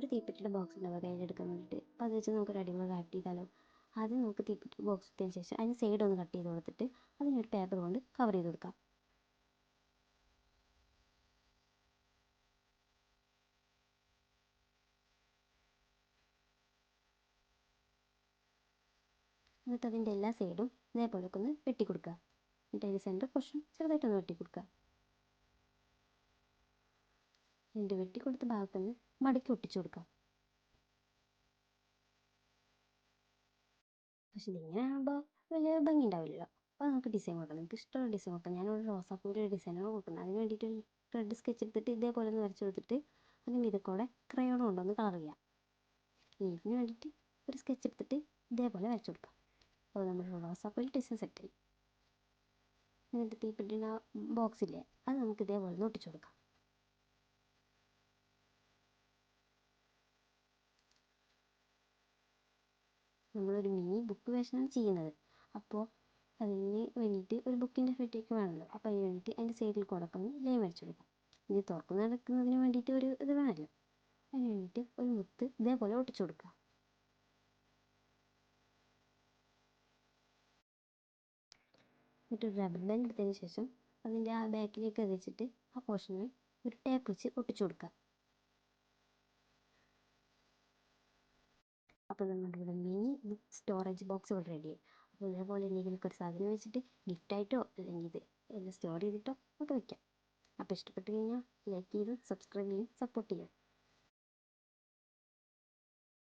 ഒരു തീപ്പെട്ടിയുടെ ബോക്സ് ഉണ്ടാവുക കയ്യിലെടുക്കാൻ വേണ്ടിയിട്ട്. അപ്പോൾ അത് വെച്ച് നമുക്കൊരു അടിപൊളി ക്രാഫ്റ്റ് ചെയ്താലോ. ആദ്യം നമുക്ക് തീപ്പെട്ടി ബോക്സ് എടുത്തതിന് ശേഷം അതിന് സൈഡ് ഒന്ന് കട്ട് ചെയ്ത് കൊടുത്തിട്ട് അതിനൊരു പേപ്പർ കൊണ്ട് കവർ ചെയ്ത് കൊടുക്കാം. എന്നിട്ട് അതിൻ്റെ എല്ലാ സൈഡും ഇതേപോലെ ഒക്കെ ഒന്ന് വെട്ടി കൊടുക്കുക. എന്നിട്ട് അതിൻ്റെ സെൻറ്റർ പോർഷൻ ചെറുതായിട്ടൊന്ന് വെട്ടി കൊടുക്കുക. എന്നിട്ട് വെട്ടി കൊടുത്ത ഭാഗത്തൊന്ന് മടക്കി ഒട്ടിച്ചു കൊടുക്കാം. പക്ഷെ ഇതിങ്ങനെ ആകുമ്പോൾ വലിയ ഭംഗി ഉണ്ടാവില്ലല്ലോ. അപ്പോൾ നമുക്ക് ഡിസൈൻ കൊടുക്കാം. നിങ്ങൾക്ക് ഇഷ്ടമുള്ള ഡിസൈൻ കൊടുക്കാം. ഞാനൊരു റോസാപ്പൂവിൻ്റെ ഡിസൈനാണ് കൊടുക്കുന്നത്. അതിന് വേണ്ടിയിട്ട് ഒരു റെഡ് സ്കെച്ച് എടുത്തിട്ട് ഇതേപോലെ ഒന്ന് വരച്ച് കൊടുത്തിട്ട് അതിന് ഇതൊക്കെ ക്രയോൺ കൊണ്ടൊന്ന് കളർ ചെയ്യാം. ഇതിന് വേണ്ടിയിട്ട് ഒരു സ്കെച്ച് എടുത്തിട്ട് ഇതേപോലെ വരച്ച് കൊടുക്കാം. അപ്പോൾ നമ്മുടെ റോസാപ്പൂവിൽ ഡിസൈൻ സെറ്റായി. എന്നിട്ട് തീപ്പെട്ടിൻ്റെ ബോക്സില്ലേ അത് നമുക്ക് ഇതേപോലെ ഒന്ന് ഒട്ടിച്ചു കൊടുക്കാം. നമ്മളൊരു മിനി ബുക്ക് വേഷനാണ് ചെയ്യുന്നത്. അപ്പോൾ അതിന് വേണ്ടിയിട്ട് ഒരു ബുക്കിൻ്റെ ഫെറ്റൊക്കെ വേണമല്ലോ. അപ്പോൾ അതിന് വേണ്ടിയിട്ട് അതിൻ്റെ സൈഡിൽ കൊടുക്കുന്ന ലൈൻ വരച്ച് കൊടുക്കാം. ഇനി തുറക്കുന്ന നടക്കുന്നതിന് വേണ്ടിയിട്ട് ഒരു ഇത് വേണമല്ലോ. അതിന് വേണ്ടിയിട്ട് ഒരു മുത്ത് ഇതേപോലെ ഒട്ടിച്ചു കൊടുക്കുക. എന്നിട്ട് ഒരു റബ്ബർ ബാൻഡ് എടുത്തതിന് ശേഷം അതിൻ്റെ ആ ബാക്കിലേക്ക് വെച്ചിട്ട് ആ പോർഷനിൽ ഒരു ടേപ്പ് വെച്ച് ഒട്ടിച്ചു കൊടുക്കുക. അപ്പോൾ നമ്മുടെ ഇവിടെ മിനി ബുക്ക് സ്റ്റോറേജ് ബോക്സ് ഇവിടെ റെഡിയായി. അപ്പോൾ ഇതേപോലെ എന്തെങ്കിലുമൊക്കെ ഒരു സാധനം വെച്ചിട്ട് ഗിഫ്റ്റായിട്ടോ അല്ലെങ്കിൽ ഇത് എല്ലാം സ്റ്റോർ ചെയ്തിട്ടോ ഒക്കെ വയ്ക്കാം. അപ്പോൾ ഇഷ്ടപ്പെട്ട് കഴിഞ്ഞാൽ ലൈക്ക് ചെയ്ത് സബ്സ്ക്രൈബ് ചെയ്യും, സപ്പോർട്ട് ചെയ്യും.